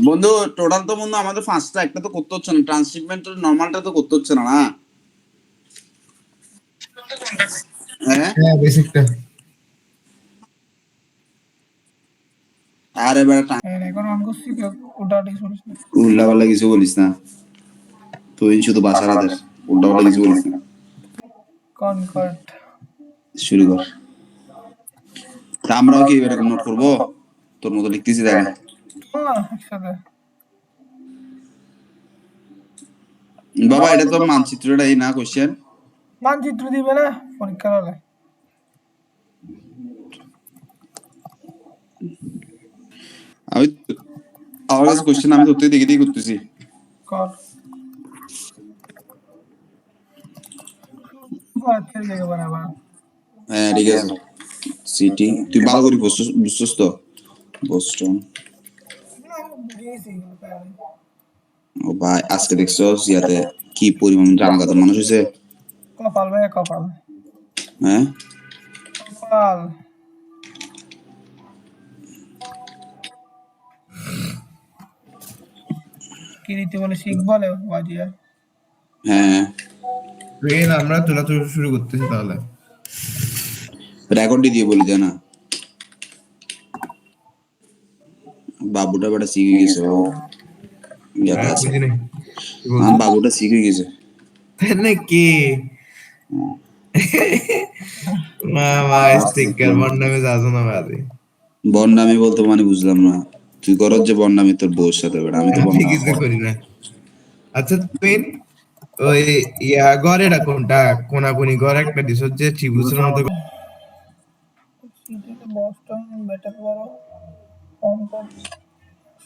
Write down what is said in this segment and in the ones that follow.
বন্ধু, টোটাল তো বন্ধু আমাদের পাঁচটা, একটা তো করতে হচ্ছে না, ট্রান্সশিপমেন্ট নর্মালটা তো করতে হচ্ছে না, না? হ্যাঁ। হ্যাঁ বেসিকটা। আরে বেটা, এখন অন করছি ওটা ঠিক শুনিস না। উল্টা পাল্টা কিছু বলিস না, তুই শুধু বাসার হাতের উল্টা পাল্টা কিছু বলিস না। কনকর্ড শুরু কর। তা আমরাও কি এরকম নোট করবো? তোর মতো লিখতেছি দেখা। না একসাথে বাবা, এটা তো মানচিত্রটাই না কোশ্চেন। মানচিত্র দিবে না পরীক্ষার হলে। আমি আমার কাছে কোশ্চেন, আমি তোর থেকে দেখে দেখে করতেছি। কর ছেড়ে দেখে বানাবার। হ্যাঁ ঠিক আছে। সিটি তুই ভালো করে বুঝছিস তো? বোস্টন। বুঝিয়েছি ও ভাই, আজকে দেখছো ইয়াতে কি পরিমাণ জানাগাতের মানুষ হয়েছে? কপাল ভাই কপাল হ্যাঁ। কপাল। কি রীতি বলে শিখ বলে বাজিয়া। হ্যাঁ, ট্রেন আমরা তোলা শুরু করতেছি তাহলে। রেকর্ডই দিয়ে বলি না, বাবুটা বেটা শিখে গেছে ও ইয়াতে আছে। বুঝি নাই আমার বাবুটা শিখে গেছে। নাকি মামা স্টিকার বন্ডামে যাবো না বাদে। বন্ডামি বলতে মানে বুঝলাম না, তুই করত যে বন্ডামি তোর বউর সাথে বেটা, আমি তো আমি বন্ডামি কিছু করি না। আচ্ছা তুই ওই ঘরেটা কোনটা, কোনাকুনি ঘর একটা দিস যে ত্রিভুজের মতো। সিটিতে বস্টন বেটার বড় কনকর্ড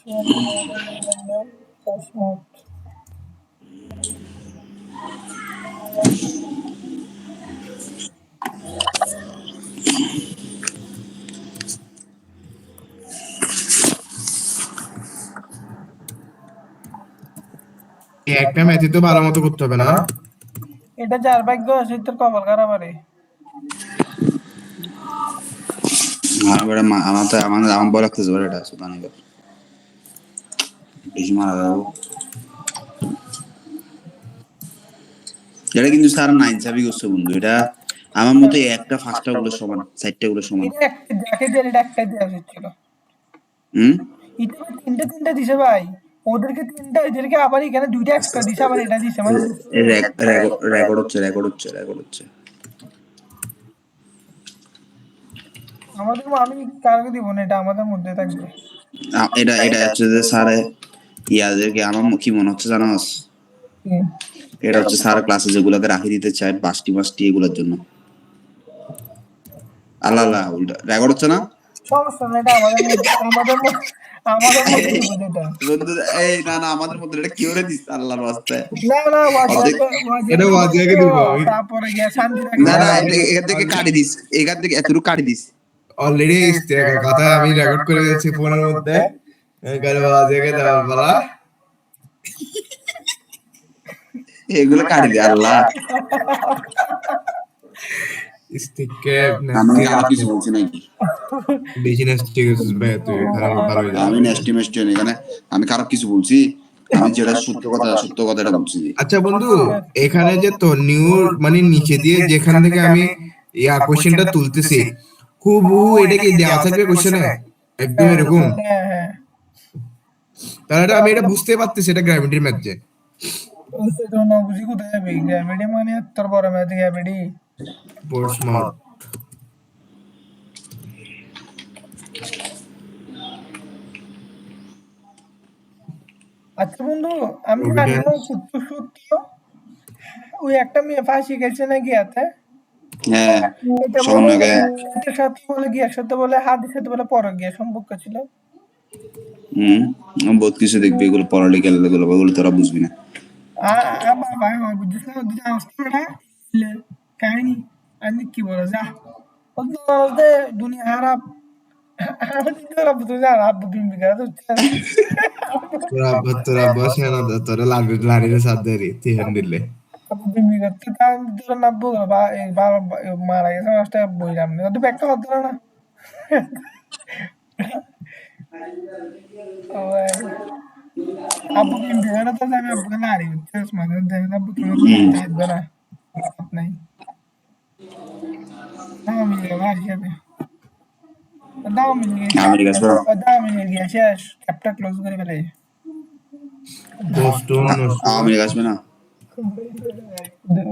লন্ডন পোস্টমার্ট। একটা ম্যাচে তো ভালো মতো করতে হবে না? এটা যার ভাগ্য আছে তোর কপাল খারাপ আরে। আর বেটা আমার তো আমার বড় লাগতেছে বেটা, এটা সুদানি বেশি মারা যাবো। এটা কিন্তু স্যার নাইন সাবি করছে বন্ধু, এটা আমার মতে একটা ফার্স্টটা গুলো সমান, সাইডটা গুলো সমান। এটা একটা যাকে দেন এটা একটা দেওয়া উচিত ছিল। হুম। এটা তিনটা তিনটা দিছে ভাই, ওদেরকে তিনটা এদেরকে আবার এখানে দুইটা এক্সট্রা দিছে আবার এটা দিছে মানে রেকর্ড হচ্ছে, রেকর্ড হচ্ছে, রেকর্ড হচ্ছে। আমাদের আমি কারকে দিব না, এটা আমাদের মধ্যে থাকবে। এটা এটা হচ্ছে যে স্যার ইয়াদেরকে আমার কি মনে হচ্ছে জানোস? এটা হচ্ছে স্যার ক্লাসে যেগুলোকে রাখি দিতে চায় বাসটি বাসটি এগুলোর জন্য। আল্লাহ আল্লাহ, উল্টা রেকর্ড হচ্ছে না। সমস্যা না, এটা আমাদের মধ্যে দিব যেটা। বন্ধু, এই না না, আমাদের মধ্যে এটা কি করে দিস আল্লাহর রাস্তায়? না না অর্ধেক। এটা ওয়াজিয়াকে দিব আমি। তারপরে গিয়ে শান্তি না না, থাকবে। এখান থেকে কাটি দিস, এখান থেকে এতটুকু কাটি দিস। অলরেডি কথা আমি রেকর্ড করে দিয়েছি ফোনের মধ্যে। কারণ ওয়াজিয়াকে দেওয়ার পালা। এগুলো কাটি দে আল্লাহ। স্টিকার আমি নাস্তি খারাপ কিছু বলছি নাকি? বেশি নাস্তি করছিস ভাই, তুই খারাপ ভালো হয়ে আমি যাবে। নেস্টি মেস্টি এখানে আমি খারাপ কিছু বলছি? আমি যেটা সত্য কথা, সত্য কথাটা বলছি। আচ্ছা বন্ধু, এখানে যে তো নিউ মানে নিচে দিয়ে যেখান থেকে আমি কোশ্চেনটা তুলতেছি, হুবহু এটা কি দেওয়া থাকবে কোশ্চেনে একদম এরকম? হ্যাঁ হ্যাঁ, তাহলে আমি এটা বুঝতে পারতেছি এটা গ্র্যাভিটির ম্যাথ যে। সেটা না বুঝি কোথায় যাবে গ্র্যাভিটি মানে তোর বড় ম্যাথ গ্র্যাভিটি। পোস্টমার্ট আচ্ছা বন্ধু, আমি জানি না সত্য সত্য ওই একটা মেয়ে ফাঁসি গেছে নাকি এতে। হ্যাঁ, এটা বলে সমন্বয়কে। এটার সাথে বলে গিয়ার সাথে বলে হাতের সাথে বলে পর গিয়ে সম্পর্ক ছিল। বহুত কিছু দেখবি, এগুলো পড়ালেখা এগুলো ওগুলো তোরা বুঝবি না। বাবা বুঝছিস না দুটা অবস্থাটা কাহিনী। আমি কি বলে যা বলতে দুনিয়া খারাপ। তোরা বসে না তোরা লাড়ির সাথে ধরি তুই হ্যান্ডেলে। মারা গেছে মাছটা বইলাম না তো ব্যাগটা হতো না। ও ভাই আব্বু বিএমপি করে তো আমি আব্বুকে নাড়ি বুঝছিস মানে দেখেন আব্বু তোমার হুম বিএমপি আসবে না নাই দাও মিলে আর কি হবে দাও মিলে আমেরিকা আসবে না। দাও মিলে গিয়ে শেষ চ্যাপ্টার ক্লোজ করে ফেলে বোস্টন আমেরিকা আসবে না।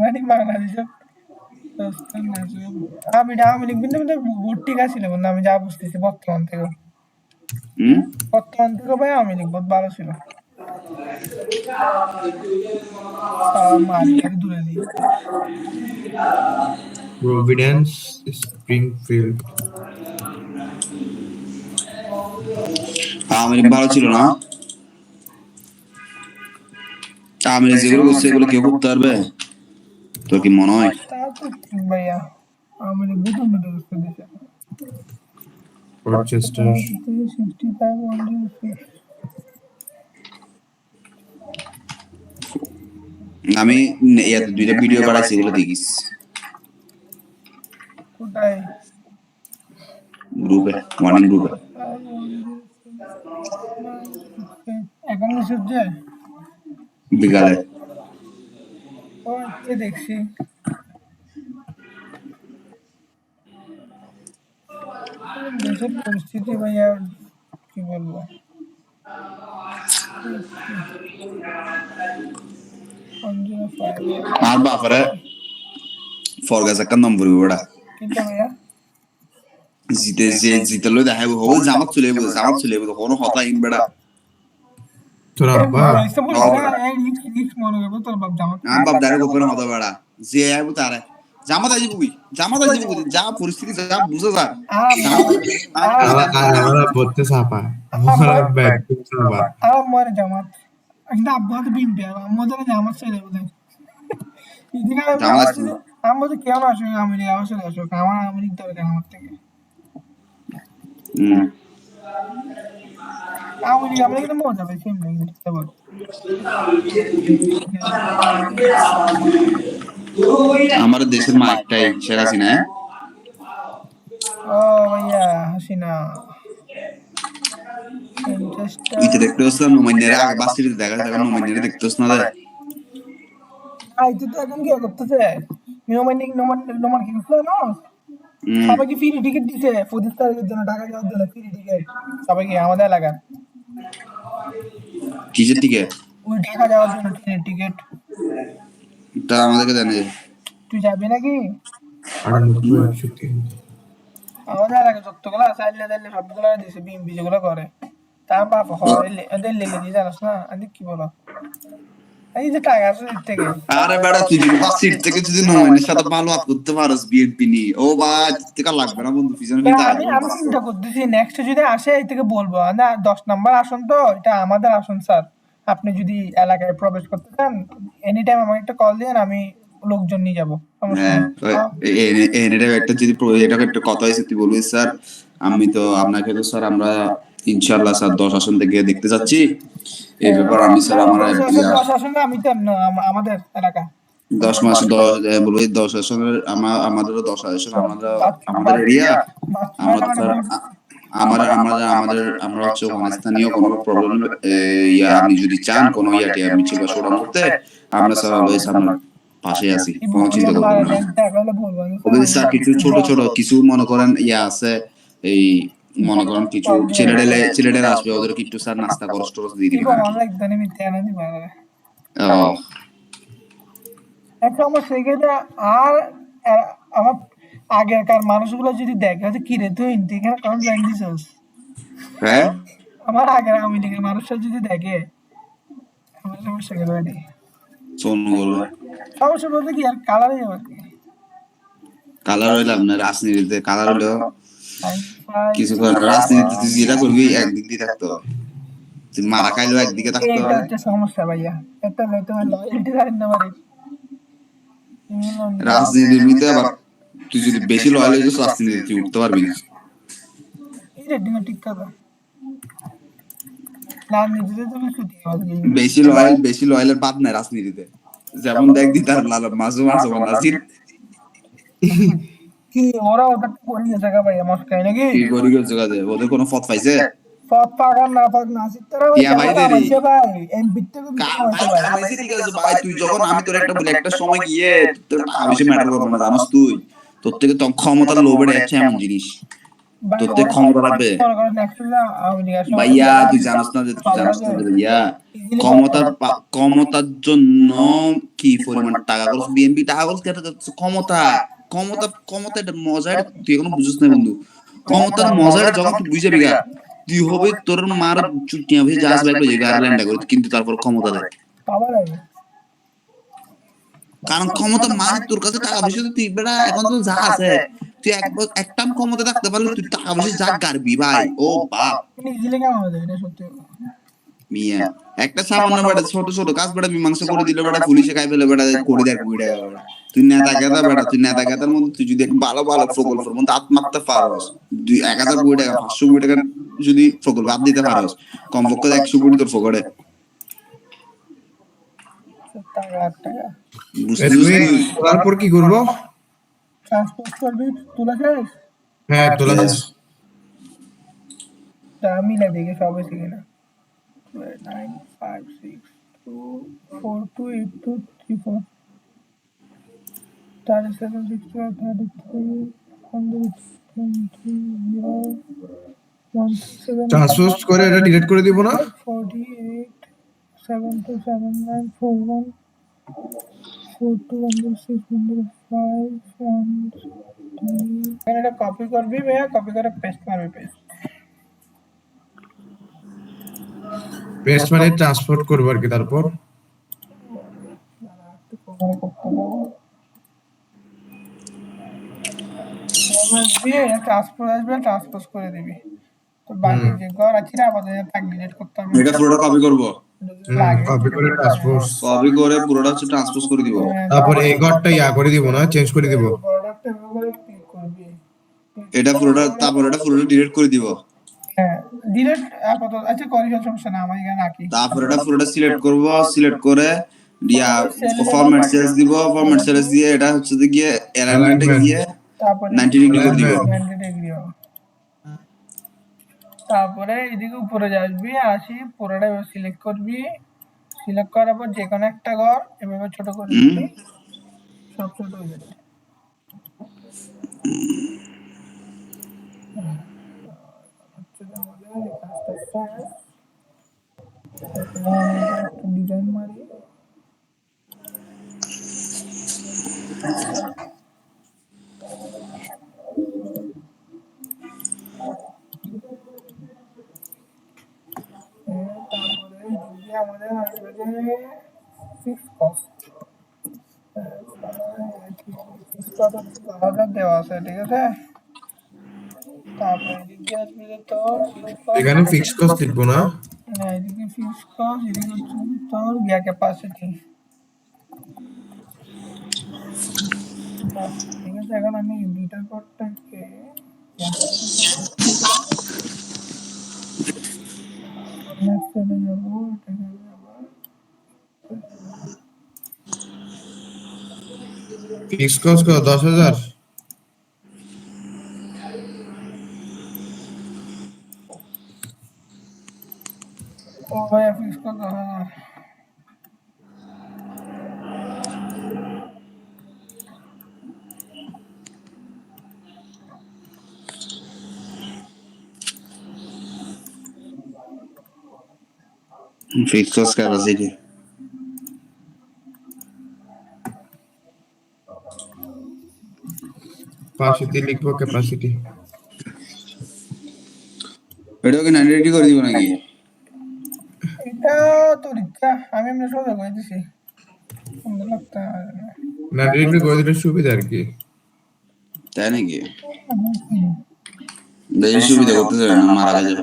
মানে বাংলাদেশে আমি আওয়ামী লীগ কিন্তু ভোট ঠিক আছিল বন্ধু আমি যা বুঝতেছি হুম বর্তমান থেকে ভাই আওয়ামী লীগ বহুত ভালো ছিল মারিটাকে দূরে দিই প্রভিডেন্স স্প্রিংফিল্ড আমেরিকা ভালো ছিল না। আমেরিকা যেগুলো করছে এগুলো কেউ করতে পারবে তোর কি মনে হয়? তা তো ঠিক ভাইয়া আওয়ামী লীগ বহুত উন্নত করছে দেশে রচেস্টার 65 আমি ইয়াতে দুইটা ভিডিও বানাইছি এগুলো দেখিস কোথায় গ্রুপে, মর্নিং গ্রুপে। এখন সূর্যে বিকালে ও আচ্ছা দেখছি দেশের পরিস্থিতি ভাইয়া কি বলবো আর বাপারে ফরগাস একটা নম্বর ওটা কিন্তু ভাইয়া জিতে লই দেখাবো হবো জামাত চলে যাবো কোনো কথা ইন বেড়া তোর আব্বা রিক্স মনে করবো তোর বাপ জামাত আমার বাপ দাঁড়িয়ে গোপনে হতো বেড়া যে আইবো তারে জামাত আসবো যা পরিস্থিতি যা বুঝে যা আমার বলতে চাপা আমার আব্বা একদম চাপা মরে জামাত কিন্তু আব্বা তো বিম্পি আমাদের জামাত চলে বোধ এদিকে আমার তো কেউ না আসুক আমি আবার চলে আসুক আমার আমি দরকার আমার থেকে আমি কিন্তু মজা পাইছি এমনি বুঝতে পারো আমার দেশের মা একটাই শেখ হাসিনা ও ভাইয়া হাসিনা ইতে দেখতে হচ্ছে নোমাইনেরা আগে বাসটিতে দেখা দেখা নোমাইনেরা দেখতে হচ্ছে না রে আইতে তো এখন কি করতেছে নোমান কি করছে না সবাইকে ফ্রি টিকিট দিছে 25 তারিখের জন্য ঢাকা যাওয়ার জন্য ফ্রি টিকিট সবাইকে আমাদের এলাকার কিসের টিকিট ওই ঢাকা যাওয়ার জন্য ট্রেনের টিকিট তা আমাদেরকে জানে তুই যাবি নাকি 98 আমাদের এলাকায় যতগুলো চাইলে চাইলে সবগুলো দিছে বিএমপি যেগুলো করে তার বাপ হয় এদের লেগে দিয়ে জানাস না আমি কি বলো এই যে টাকা আছে এর থেকে আরে বেড়া তুই যদি বাস সিট থেকে যদি নোমাইনের সাথে ভালো আপ করতে পারস বিএনপি নি ও ভাই টিকা লাগবে না বন্ধু পিছনে আমি চিন্তা করতেছি নেক্সট যদি আসে এই থেকে বলবো না 10 নাম্বার আসন তো এটা আমাদের আসন স্যার আপনি যদি এলাকায় প্রবেশ করতে চান এনি টাইম আমাকে একটা কল দিন আমি লোকজন নিয়ে যাবো এটা একটা যদি এটা একটা কথা হয়েছে তুই বলবি স্যার আমি তো আপনাকে তো স্যার আমরা ইনশাআল্লাহ স্যার 10 আসন থেকে দেখতে যাচ্ছি এই ব্যাপার আমি স্যার আমার 10 আসন আমি তো আমাদের এলাকা 10 মাস 10 বলবো 10 আসনের আমাদেরও 10 আসন আমাদের এরিয়া আমরা তো স্যার আমরা হচ্ছে ওখানে স্থানীয় কোনো প্রবলেম ইয়া আপনি যদি চান কোনো ইয়াতে মিছিল বা শোডাউন করতে আমরা স্যার অলওয়েজ আপনার পাশে আছি কোনো চিন্তা করবেন না ওদের স্যার কিছু ছোট ছোট কিছু মনে করেন ইয়া আছে এই মনে করেন কিছু ছেলেডেলে আসবে ওদের একটু স্যার নাস্তা খরচ টরচ দিয়ে দিবেন আর আমার আগেকার মানুষগুলো যদি দেখে যে কিরে তুই এখানে কারণ জয়েন দিছিস হ্যাঁ আমার আগের আওয়ামী লীগের মানুষরা যদি দেখে আমার সমস্যা করে নি সোনু বলবে সমস্যা বলতে কি আর কালার হয়ে যাবে কালার হইলে আপনার রাজনীতিতে কালার হইলেও কিছু রাজনীতি তুই যেটা করবি একদিক দিয়ে থাকতে হবে তুই মারা খাইলেও একদিকে থাকতে হবে এটা সমস্যা ভাইয়া এটা তোমার লয়্যালটি জানেন না মানে রাজনীতির মধ্যে আবার তুই যদি বেশি লয়াল হয়ে যাস রাজনীতিতে তুই উঠতে পারবি না এটা ঠিক কথা রাজনীতিতে তুমি ছুটি বেশি লয়ালের বাদ নাই রাজনীতিতে যেমন দেখ দি তার মাঝে মাঝে নাজির কি ওরা ওটা করে গেছে ভাই আমার কাছে নাকি কি করে গেছে ওদের কোনো পথ পাইছে সব পাক আর না পাক নাসির তারা ওই টিয়া ভাই জায়গাটা দেরি আমাইছে ভাই এমপি থেকে বেশি ভাই আমাইছে ভাই কামাইছে ঠিক আছে ভাই, তুই যখন আমি তোর একটা বলি একটা সময় গিয়ে তোর টাকা বেশি ম্যাটার করবে না জানোস তুই, তোর থেকে তো ক্ষমতার লোভে যাচ্ছে এমন জিনিস, ভাই তোর থেকে ক্ষমতা লাগবে মনে করেন নেক্সট আওয়ামী লীগের সময় ভাইয়া, তুই জানোস না যে, তুই জানোস না যে ভাইয়া, ক্ষমতার জন্য কি পরিমাণ টাকা খরচ, বিএনপি টাকা খরচ কেটে যাচ্ছে, ক্ষমতা ক্ষমতা ক্ষমতা এটা মজা, এটা তুই এখনো বুঝিস না বন্ধু, ক্ষমতার মজাটা যখন তুই বুঝাবি গা, তুই হবে তোর মার চুটিয়া ভেসে জাহাজ বাইক লয়ে যাবি আয়ারল্যান্ডে করে, কিন্তু তারপর ক্ষমতা দেয়, পাওয়া লাগে কারণ ক্ষমতা মানে তোর কাছে টাকা পয়সা তো, তুই বেটা এখন তো যা আছে, তুই একটা ক্ষমতা থাকতে পারলে তুই টাকা পয়সা যা গারবি ভাই, ও বাপ ইজিলি কেমন হবে এটা সত্যি মিয়া, একটা সামান্য বেটা ছোট ছোট কাজ বেটা মীমাংসা করে দিলে বেটা পুলিশে খাই ফেলে বেটা করে দেয় কুড়ি টাকা বেটা, তুই নেতা গেতা বেটা, তুই নেতা গেতার মধ্যে তুই যদি ভালো ভালো প্রকল্পের মধ্যে আত্মাত্মা পারস, 1,000 কোটি টাকা 500 কোটি টাকা যদি প্রকল্প হাত দিতে পারস, কমপক্ষে 100 কোটি তোর ফকড়ে, টাকা টাকা বুঝছিস তুমি তুই? তারপর কি করবো? ট্রান্সপোর্ট করবি তোলা শেষ হ্যাঁ তোলা Yes. তা মিলে দেখি সব হয়েছে কিনা 956242823 ট্রান্সপোজ করে এটা ডিলিট করে দিব না? এটা কপি করবি ভাইয়া, কপি করে পেস্ট মারবি পেস্ট পেস্ট মানে ট্রান্সপোর্ট করবো আর কি, তারপর ট্রান্সপোজ আসবে ট্রান্সপোজ করে দিবি, তো বাকি যে ঘর আছে না আপাতত তাক ডিলিট করতে হবে এটা পুরোটা কপি করব, কপি করে ট্রান্সপোজ, কপি করে পুরোটা হচ্ছে ট্রান্সপোজ করে দিব, তারপর এই ঘরটা ইয়া করে দিব না, চেঞ্জ করে দিব। বড়টা এভাবে ক্লিক করবি এটা পুরোটা, তারপর এটা পুরোটা ডিলিট করে দিব, হ্যাঁ ডিলিট আপাতত আচ্ছা করি সমস্যা না আমার এখানে রাখি তারপর এটা পুরোটা সিলেক্ট করব, সিলেক্ট করে দিয়া ফরম্যাট সেলস দিব, ফরম্যাট সেলস দিয়ে এটা হচ্ছে যে গিয়ে অ্যালাইনমেন্টে গিয়ে তারপরে 90 ডিগ্রি করে দিব, 90 ডিগ্রি হবে। তারপরে এদিকে উপরে আসবি, আসি পুরোটা সিলেক্ট করবি, সিলেক্ট করার পর যে কোনো একটা ঘর এভাবে ছোট করে দিবি, সব ছোট হয়ে যাবে। হচ্ছে যে আমাদের এই কাজটা শেষ। এখন আমরা একটা ডিজাইন মারি, তারপরে এদিকে আমাদের আসবে যে ফিক্স কস্ট, ফিক্স কস্ট হচ্ছে 10,000 দেওয়া আছে, ঠিক আছে। তারপরে এদিকে আসবে যে তোর ফিক্স কস্ট, এখানে ফিক্স কস্ট লিখবো না? না এদিকে ফিক্স কস্ট, এদিকে হচ্ছে তোর গিয়া ক্যাপাসিটি, ঠিক আছে। এখন আমি দুইটা কোডটাকে চলে যাবো, এটাকে আবার ফিক্স কস্ট কত? 10,000? ও ভাইয়া fix cost 10,000, fix cost capacity, পাশেতে লিখবো ক্যাপাসিটি। এটাকে 90 ডিগ্রি করে দিব নাকি? এটা তোর ইচ্ছা, আমি এমনি সোজা করে দিছি, সুন্দর লাগতে হবে। না ডিরেক্টলি করে দিলে সুবিধা আর কি। তাই নাকি? বেশি সুবিধা করতে চাই না, মারা যাবে,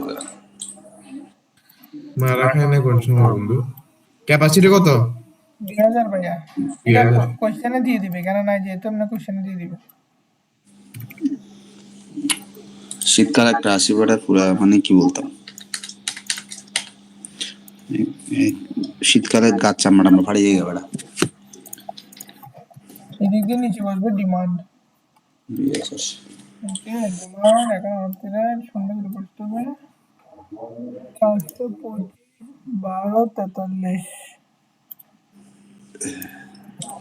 মারা খায় না কোন সময় বন্ধু। ক্যাপাসিটি কত? 2,000 ভাইয়া, এটা 2,000 কোশ্চেনে দিয়ে দিবে, কেন না যেহেতু আমরা কোশ্চেনে দিয়ে দিবে। শীতকাল একটা আসি বেটা, পুরা মানে কি বলতাম, শীতকালে গাছ চামড়া টামড়া ফাড়িয়ে গেছে বেটা, এদিকে নিচে বসবে ডিমান্ড, ওকে ডিমান্ড এখন আমাদের সুন্দর করে বসতে হবে। 425 12 43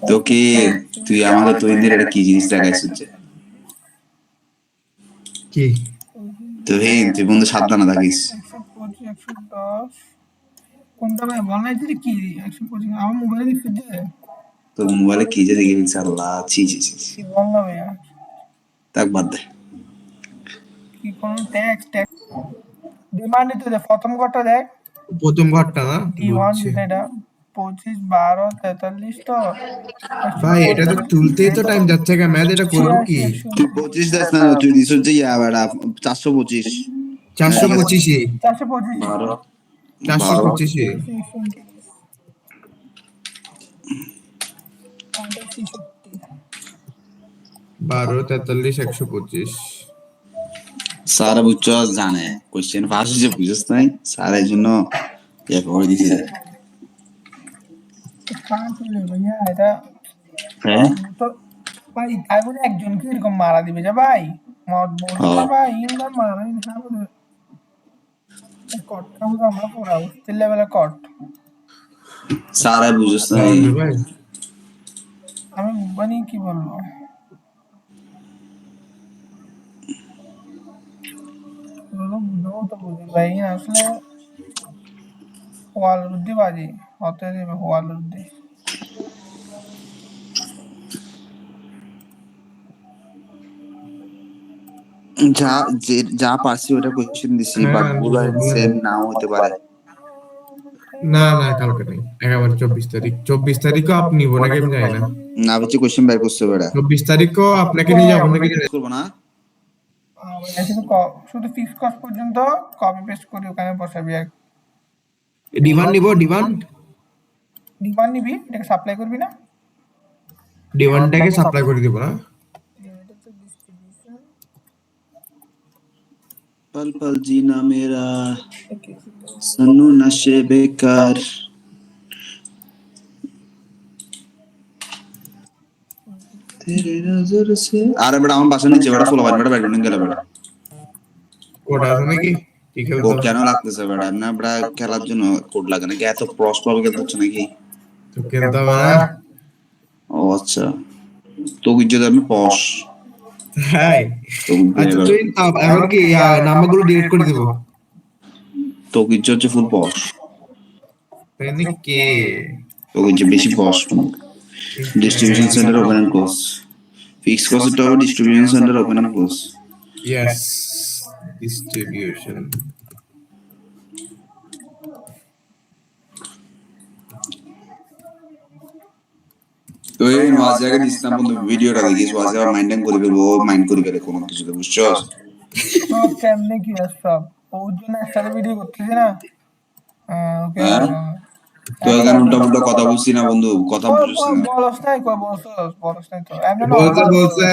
তো কি তুই আমাদের তুহিনদের এটা কি জিনিস দেখাইছিস? কি তুহিন তুই বন্ধু সাবধানে থাকিস। 125 110 কোনটা ভাই বল নাই তুই কি 125 আমার মোবাইলে দেখছিস যে তোর মোবাইলে কি যে দেখে ফেলছে আল্লাহ, ছি ছি ছি ছি। কি বল না ভাইয়া তাক বাদ দে। কি কোন ট্যাক্স ট্যাক্স ডিমান্ড তো দে প্রথম কটা দেখ প্রথম ঘরটা না D1 বুঝছি যেটা 25 12 43 তো ভাই, এটা তো তুলতেই তো টাইম যাচ্ছে কেন, ম্যাথ এটা করবো কি? তুই 25 দেখ না, তুই দিস হচ্ছে ইয়া বেটা 425। 425 425 12 12 425 12 43 125 স্যার বুঝছো জানে কোশ্চেন ফাঁস হয়েছে বুঝছ নাই, স্যার এই জন্য ইয়ে করে দিছে। ভাইয়া এটা হ্যাঁ তো ভাই তাই বলে একজনকে এরকম মারা দিবে যে ভাই মদ বলছে না ভাই ইন্দা মারা না বলে কট কাম আমরা পুরা উচ্চ লেভেলে কট স্যার বুঝছ নাই। ভাই আমি মানে কি বলবো বুঝাবো তো বুঝি ভাই আসলে ওয়াল রুদ্ধি বাজি হতে দেবে ওয়াল রুদ্ধি যা যা পারছি ওটা কোশ্চেন দিছি, হ্যাঁ, বাট ভুল সেম নাও হতে পারে। না না কালকে নেই, একেবারে 24 তারিখ। 24 তারিখও আপনি নিবো নাকি আমি জানি না। না বুঝছি কোশ্চেন বের করছে বেটা। 24 তারিখও আপনাকে নিয়ে যাবো নাকি জানি না। করবো না শুধু শুধু ফিক্স কস্ট পর্যন্ত কপি পেস্ট করে ওখানে বসাবি আর ডিমান্ড নিবো, ডিমান্ড ডিমান্ড নিবি এটাকে সাপ্লাই করবি না ডিমান্ডটাকে সাপ্লাই করে দিব না। पल पल जीना मेरा सन्नू नशे बेकार। तेरे नजर से আরে বেটা আমার বাসা নিচে বেটা ফলো বেটা ব্যাডমিন্টন খেলে বেটা। কোড আছে নাকি? কি খেলতে কোড হবে? কেন লাগতেছে বেটা? না বেটা খেলার জন্য কোড লাগে নাকি? এত প্রস পাবে খেলতে হচ্ছে নাকি? তো খেলতে হবে না। ও আচ্ছা, তো যদি আমি পশ হ্যাঁ তো আচ্ছা, তুই এখন কি নাম্বারগুলো ডিলিট করে দিব? তো কিছু হচ্ছে ফুল পশ, তাই নাকি? তো কিছু বেশি পশ। Distribution centre open and close, fix cost হবে distribution centre open and close. Yes, distribution. তো এই ওয়াজিয়াকে দিস না বন্ধু, ভিডিওটা দেখিস ওয়াজিয়া মাইন্ড করে ফেলবো, ও মাইন্ড করে ফেলে কোনো কিছুতে, বুঝছস? সব কেমনে কি আর সব ওর জন্য একসাথে ভিডিও করতেছি না ওকে হ্যাঁ তো এখানে উল্টা পুল্টা কথা বলছি না বন্ধু, কথা বুঝছিস না। বলস নাই কই বলস নাই তো এমন বলছে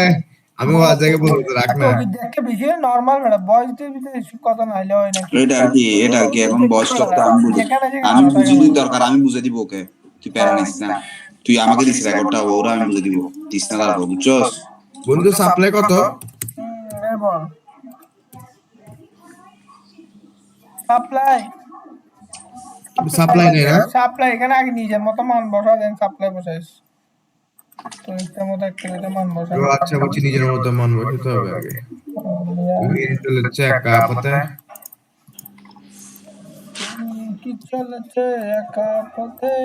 আমি ওয়াজাকে বলতে রাখ না। ওকে দেখতে বেশি নরমাল বেটা বয়সের ভিতরে এসব কথা না হইলে হয় নাকি এটা আর কি, এটা আর কি, এখন বয়স তো আমি বুঝি, আমি বুঝি দিই দরকার, আমি বুঝে দিব ওকে, তুই প্যারা নিস না। তুই আমাকে দিস রেকর্ডটা, ওরা আমি বুঝে দিব, দিস না তারপর, বুঝছস? বন্ধু সাপ্লাই কত? বল সাপ্লাই সাপ্লাই নেই না? সাপ্লাই এখানে আগে নিজের মতো মান বসা দেন সাপ্লাই বসাইস তো ইচ্ছা মতো একটা মান বসা ও আচ্ছা, বলছি নিজের মতো মান বসাতে হবে আগে। তুই তাহলে একা পথে কি চলেছে একা পথে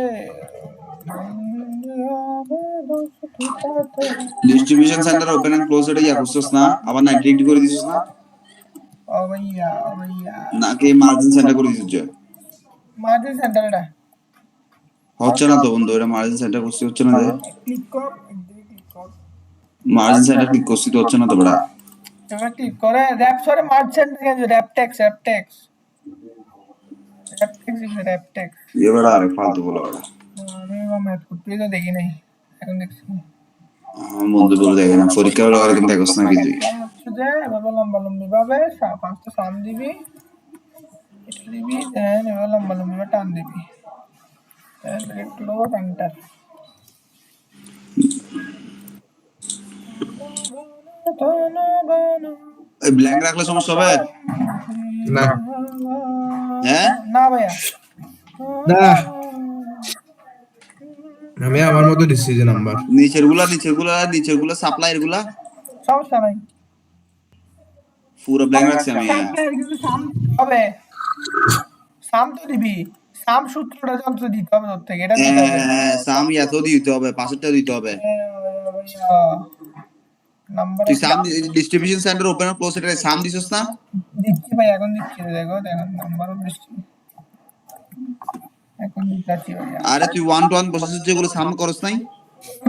distribution centre open and close এটা ইয়া করছস না, আবার 90 করে দিছস না, ও ভাইয়া নাকি মার্জিন সেন্টার করে দিছস? মার্জিন সেন্টার এটা হচ্ছে না তো বন্ধু, এটা মার্জিন সেন্টার করতে হচ্ছে না যে, ক্লিক কর ক্লিক কর মার্জিন সেন্টার ক্লিক করতে তো হচ্ছে না তো বড়া। এবার ক্লিক করে র‍্যাপ সরে মার্জিন সেন্টার র‍্যাপ ট্যাক্স এবার আরে ফালতু বলা বড়া, আমি ম্যাথ করতে তো দেখি নাই এখন দেখছি বন্ধু বলে দেখে না, পরীক্ষা হলো আর কিন্তু দেখছ না কিছুই। হচ্ছে যে এভাবে লম্বা ভাবে পাঁচটা সাম দিবি এটা দিবি দেন এভাবে লম্বা ভাবে টান দিবি ক্লোজ এন্টার এই ব্ল্যাঙ্ক রাখলে সমস্যা হবে না। হ্যাঁ না ভাইয়া, না আমি আমার মতো দিচ্ছি যে নাম্বার। নিচের গুলা সাপ্লাইয়ের গুলা সমস্যা নাই। পুরো ব্ল্যাঙ্ক রাখছি আমি। সাপ্লায়ার কিন্তু সাম দিতে হবে, সাম তো দিবি, সাম সূত্রটা যন্ত্র দিতে হবে তোর থেকে, এটা দিতে হবে। সাম ইয়াতেও দিতে হবে, পাশেরটা দিতে হবে। নাম্বার তুই সাম ডিস্ট্রিবিউশন সেন্টার ওপেন আর ক্লোজ এটা সাম দিছস না? দিচ্ছি ভাই, এখন দিচ্ছি, দেখো দেখো নাম্বার অফ এখন দিচ্ছি ভাইয়া। আরে তুই ওয়ান টু ওয়ান প্রসেস যেগুলো সাম করস নাই,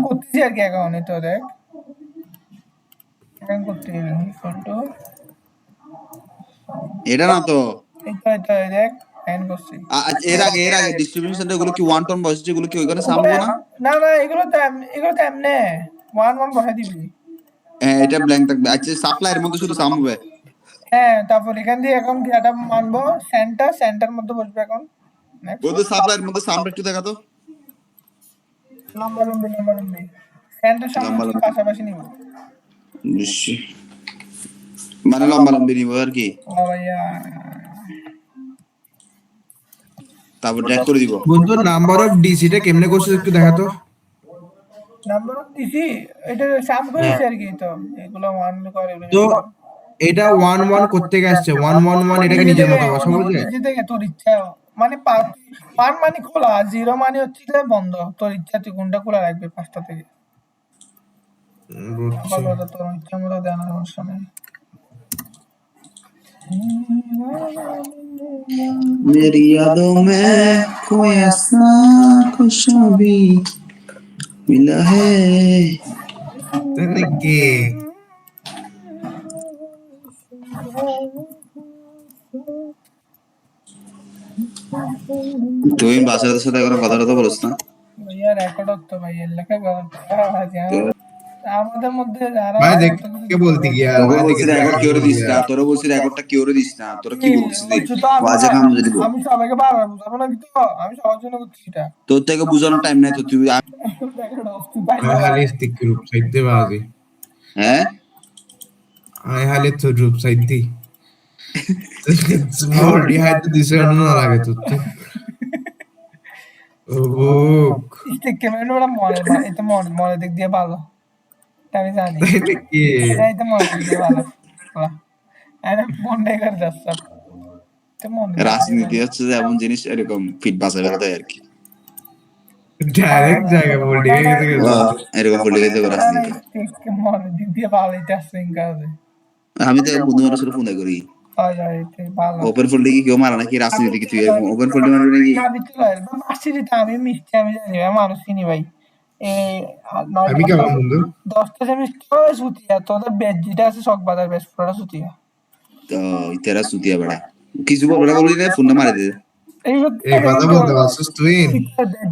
করতেছি আর কি এখন, এই তো দেখ এখন করতে ফটো, এটা না তো। এই তো এই দেখ এখন করছি। এর আগে ডিস্ট্রিবিউশন সেন্টার গুলো কি ওয়ান টু ওয়ান প্রসেস যেগুলো কি ওইখানে সাম হবো না? না না, এগুলো তো এমনে ওয়ান ওয়ান বসাই দিবি। হ্যাঁ এটা ব্ল্যাঙ্ক থাকবে। আচ্ছা সাপ্লাইয়ের মধ্যে শুধু সাম হবে। হ্যাঁ, তারপর এখান দিয়ে এখন কি এটা মানবো, সেন্টার মধ্যে বসবে এখন। ওই তো সাপ্লাইয়ের মধ্যে সামটা একটু দেখা তো। লম্বা লম্বি সেন্টার লম্বা সামনে লম্বি। পাশাপাশি নিব। নিশ্চয় মানে লম্বা লম্বি নিব আর কি, ও ভাইয়া, তারপর ড্র্যাগ করে দিব। বন্ধু নাম্বার অফ ডিসিটা কেমনে করছিস একটু দেখাতো। নাম্বার অফ দিছি, এটা সাম করেছি আর কি, তো এগুলো ওয়ান করে তো এটা 1 1 করতে আসছে 1 1 1 এটাকে নিজের মতো বসাবো যে। নিজে থেকে তোর ইচ্ছা, মানে ওয়ান মানে খোলা, জিরো মানে হচ্ছে যে বন্ধ, তোর ইচ্ছা তুই কোনটা খোলা রাখবি পাঁচটা থেকে। বুঝছি। আপাতত তোর ইচ্ছা মতো দেওয়ার সমস্যা নেই। मेरी यादों में कोई ऐसा खुशबू मिला है। তাই নাকি? তুই বাসার সাথে এখন কথা টথা বলছ না? ভাইয়া রেকর্ড হতো ভাই, এর লেখা আমাদের মধ্যে যারা ভাই দেখে বলতে গিয়া তোকে ভাই বলছি দেখে রেকর্ড কেউ দিস না, গিয়া তোরা বলছি রেকর্ডটা কেউ দিস না, তোরা কি বলছিস তো ওয়াজে কাম যদি বল। আমি সবাইকে বারবার বুঝাবো না কিন্তু, আমি সবার জন্য করছি এটা। তোর থেকে বুঝানোর টাইম নাই তো তুই রেকর্ড অফ তুই পাইলে আই হালি স্টিক গ্রুপ সাইডে বাজি। হ্যাঁ আই হালি তো গ্রুপ সাইডে স্মল ডিহাইড দিছে না লাগে তো। ও স্টিক ক্যামেরা ওরা এটা মনে দিক দিয়ে ভালো, এটা আমি জানি। তাই নাকি? এটা মনে দিক দিয়ে ভালো, আরে মনে করে যাচ্ছে, এটা মনে দিক দিয়ে রাজনীতি ভালো। হচ্ছে যে এমন জিনিস, এরকম ফিট বাসা বেরোতে আর কি। ডাইরেক্ট জায়গা বলতে গেছে এরকম পলিটিক্যাল রাজনীতি। মনে দিক দিয়ে ভালো, এটা সিং কাজে আমি তো বন্ধু মানুষের সাথে ফোন করি। হয় হয়, এটা ভালো। ওপেন ফোল্ডে কি কেউ মারা নাকি রাজনীতি কি তুই ওপেন ফোল্ডে মারবি নাকি? আমি মিষ্টি, আমি জানি ভাই, মানুষ চিনি ভাই। এই আমি কেমন বন্ধু? 10টা সেমিস্টার সুতিয়া, তোদের ব্যাচ যেটা আছে শখ বাজার ব্যাচ পুরোটা সুতিয়া। তো ইতেরা সুতিয়া বেড়া কিছু বলবে না, বলবি না ফোনটা মারি দে। এই কথা বলতে পারছিস তুই?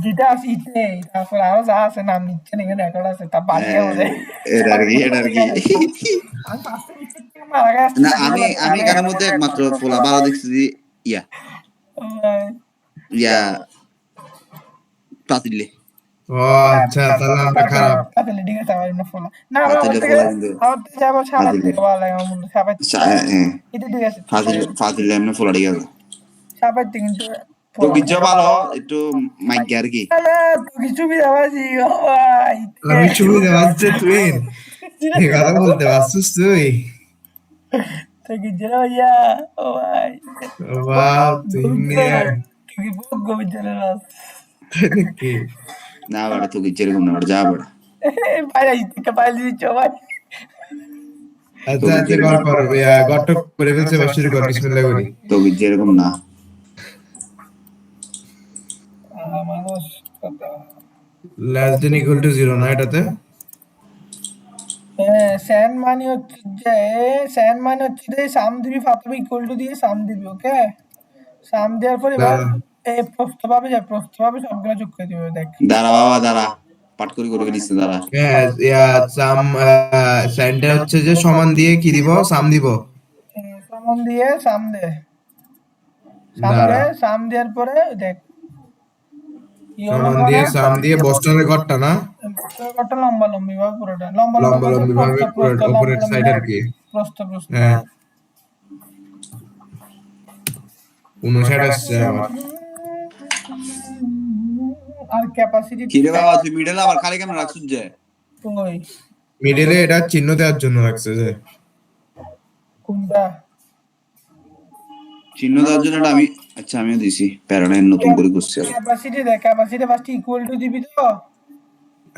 যেটা আছে ইতে, তারপর আরো যা আছে নাম নিচ্ছে না, এখানে রেকর্ড আছে, তা বাড়িয়ে বলে এটা আর কি আমি 5 সেমিস্টার থেকে মারা গেছি না আমি এখানের মধ্যে একমাত্র পোলা ভালো দেখছি যে ইয়া ইয়া পাতিলে ও আচ্ছা, তাহলে আমরা খারাপ। তাহলে ঠিক আছে, আমার এমনি ফোলা না, পাতিলে পোলা কিন্তু আমার থেকে যাবো সাবাত পাতিলে থেকে ভালো লাগে, আমার মনে হয় সাবাত এটা ঠিক আছে, পাতিলে এমনি পোলা ঠিক আছে। সাবাত থেকে কিন্তু তো কিছু ভালো একটু মাইক আর কি। তো কিছু বিদাবাজি ও ভাই, আমি সুবিধা পাচ্ছে তুই এই কথা বলতে পারছিস তুই? তো কিছু না ভাইয়া, ও ভাই ওয়াও তুই নিয়ে তুই বহুত গভীর জেনে রাস তাই নাকি? না বেটা তো কিছু এরকম না বেটা, যা বেটা ভাই থেকে পাইলি দিচ্ছ ভাই। আচ্ছা আচ্ছা কর কর গট্ট করে ফেলছে, এবার শুরু কর, বিসমিল্লাহ করি। তো কিছু এরকম না। মানুষ কত লেস দেন ইকুয়াল টু 0 না এটাতে? স্যান মানে হচ্ছে যে, স্যান মানে হচ্ছে যে সাম দিবি, ফাতবি ইকুয়াল টু দিয়ে সাম দিবি, ওকে। সাম দেওয়ার পর এবার এই প্রস্থ পাবে, সবগুলো যোগ করে দিবে, দেখ। দাঁড়া বাবা দাঁড়া, পাট করে করে নিচ্ছে দাঁড়া। হ্যাঁ সাম সাইনটা হচ্ছে যে সমান দিয়ে কি দিব, সাম দিব। সমান দিয়ে সাম দে, দাঁড়া, সাম দেওয়ার পরে দেখ সমান দিয়ে সাম দিয়ে বস্টনের ঘরটা না, কত লম্বা লম্বি ভাবে পুরোটা, লম্বা লম্বা লম্বি ভাবে পুরো উপরের সাইড আর কি। প্রস্থ হ্যাঁ 59 আসছে আমার। আর ক্যাপাসিটি কি রে বাবা, তুই মিডল আবার খালি কেমন রাখছিস যে? ওই মিডলে এটা চিহ্ন দেওয়ার জন্য রাখছে যে। কোনটা চিহ্ন দেওয়ার জন্য এটা আমি, আচ্ছা আমিও দিছি প্যারাডাইম নতুন করে করছি আর। ক্যাপাসিটি দেখ, ক্যাপাসিটি ফার্স্ট ইকুয়াল টু দিবি তো,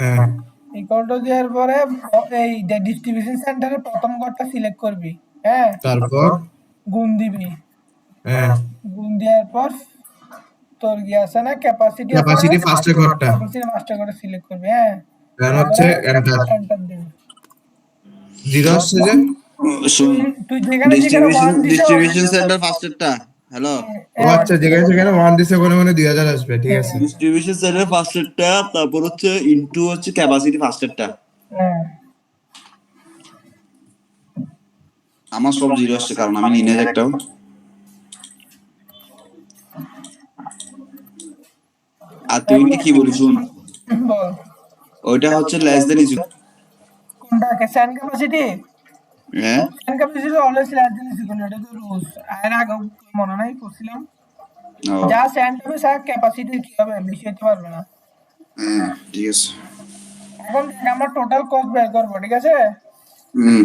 হ্যাঁ ইকুয়াল টু দেওয়ার পরে এই ডিস্ট্রিবিউশন সেন্টারের প্রথম ঘরটা সিলেক্ট করবি, হ্যাঁ, তারপর গুণ দিবি, হ্যাঁ গুণ দেওয়ার পর তোর গিয়ে আছে না ক্যাপাসিটি, ক্যাপাসিটি ফার্স্টে ঘরটা ক্যাপাসিটি মাস্টার করে সিলেক্ট করবি, হ্যাঁ, দেন হচ্ছে এন্টার এন্টার দিবি। 0 আসছে যে। শুন, তুই যেখানে যেখানে ডিস্ট্রিবিউশন 1 দিছ, ডিস্ট্রিবিউশন সেন্টার ফার্স্টেরটা, হ্যালো, ও আচ্ছা, যেখানে যেখানে 1 দিছে ওখানে ওখানে 2000 আসবে, ঠিক আছে। ডিস্ট্রিবিউশন সেন্টার ফার্স্টেরটা, তারপর হচ্ছে ইনটু হচ্ছে ক্যাপাসিটি ফার্স্টেরটা। হ্যাঁ, আমার সব জিরো আসছে কারণ আমি লিনিয়ার একটাও। আর তুই কি বলিস শুন, বল ওইটা হচ্ছে লেস দেন ইজ, কোনটা স্যান ক্যাপাসিটি, হ্যাঁ স্যান capacity always less than equal, এটা তো রুলস, আর আগে মনে নাই করছিলাম, ও যা স্যান্ড হবে স্যার ক্যাপাসিটি কি হবে, বেশি হতে পারবে না। হ্যাঁ ঠিক আছে। এখন দেখ আমরা টোটাল কস্ট বের করবো, ঠিক আছে, হুম,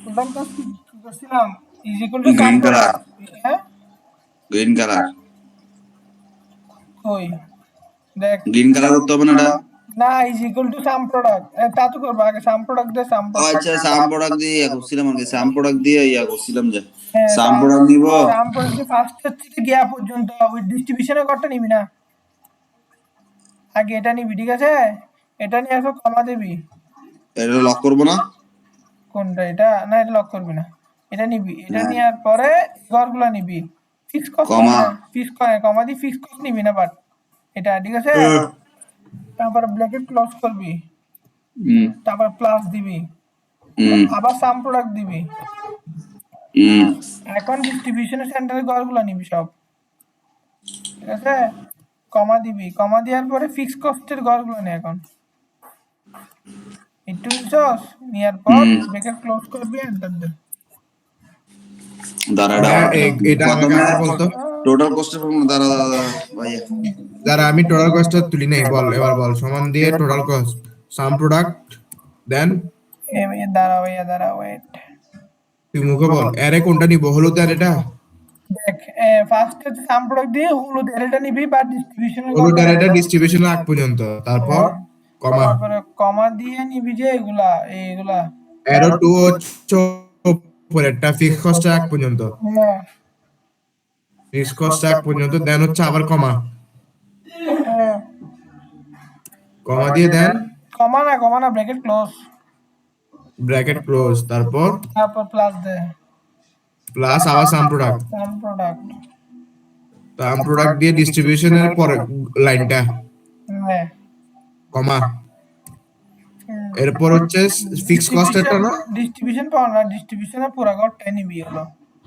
টোটাল কস্ট কি করছিলাম, is equal to some green colour, product, হ্যাঁ, গ্রিন কালার, ওই দেখ, গ্রিন কালার করতে হবে না এটা? না is equal to some product, তা তো করবো, আগে সাম প্রোডাক্ট দিয়ে সাম ও প্রোডাক্ট, আচ্ছা, সাম প্রোডাক্ট দিয়ে ইয়া করছিলাম আর কি, সাম প্রোডাক্ট দিয়ে ইয়া করছিলাম যে, হ্যাঁ সাম প্রোডাক্ট নিব। সাম প্রোডাক্ট ফার্স্ট হচ্ছে গিয়া পর্যন্ত ওই ডিস্ট্রিবিউশনের ঘরটা নিবি না, আগে এটা নিবি, ঠিক আছে, এটা নিয়ে আসো কমা দিবি, এটা লক করবো না? কোনটা এটা, না এটা লক করবি না, এটা নিবি, এটা হ্যাঁ। নেওয়ার পরে ঘরগুলো নিবি, ফিক্স কস্ট কমা। না, ফিক্স করে কমা দি, ফিক্স কস্ট নিবি না বাট এটা, ঠিক আছে, তারপর ব্র্যাকেট ক্লোজ করবি, হুম তারপর প্লাস দিবি, হুম আবার সাম প্রোডাক্ট দিবি, হুম এখন ডিস্ট্রিবিউশনের সেন্টারের ঘরগুলো নিবি সব, ঠিক আছে, কমা দিবি, কমা দেওয়ার পরে ফিক্স কস্টের ঘরগুলো নে এখন, একটু নিছস, নেওয়ার পর হুম। ব্র্যাকেট ক্লোজ করবি, এন্টার দে। দাঁড়া হ্যাঁ, এটা আমাকে প্রথমে আবার বলতো। টোটাল কস্টের ফর্মুলা, দাঁড়া দাঁড়া দাঁড়া ভাইয়া, যারা আমি টোটাল কস্টটা তুলি নাই, বল এবার বল, সমান দিয়ে টোটাল কস্ট সাম প্রোডাক্ট দেন এ ভাইয়া দাঁড়া, ভাইয়া দাঁড়া, ওয়েট, তুই মুখে বল, আরে কোনটা নিব, হলুদ আর এটা? দেখ ফার্স্ট হচ্ছে সাম প্রোডাক্ট দিয়ে হলুদ এরটা নিবি বা ডিস্ট্রিবিউশনের হলুদ আর এটা ডিস্ট্রিবিউশন আগ পর্যন্ত, তারপর কমা, তারপরে কমা দিয়ে নিবি যে এইগুলা এইগুলা, এরো টু হচ্ছে উপরেরটা ফিক্স কস্ট আগ পর্যন্ত, হ্যাঁ ফিক্স কস্ট আগ পর্যন্ত দেন হচ্ছে আবার কমা, হ্যাঁ, কমা দিয়ে দেন কমা না ব্র্যাকেট ক্লোজ, ব্র্যাকেট ক্লোজ, তারপর তারপর প্লাস দে, প্লাস আবার সাম প্রোডাক্ট, সাম প্রোডাক্ট, সাম প্রোডাক্ট দিয়ে ডিস্ট্রিবিউশনের পরে লাইনটা হ্যাঁ, কমা, এরপর হচ্ছে ফিক্স কস্টটা না, ডিস্ট্রিবিউশন পাও না, ডিস্ট্রিবিউশনের পুরো ঘরটা নিবি হলো,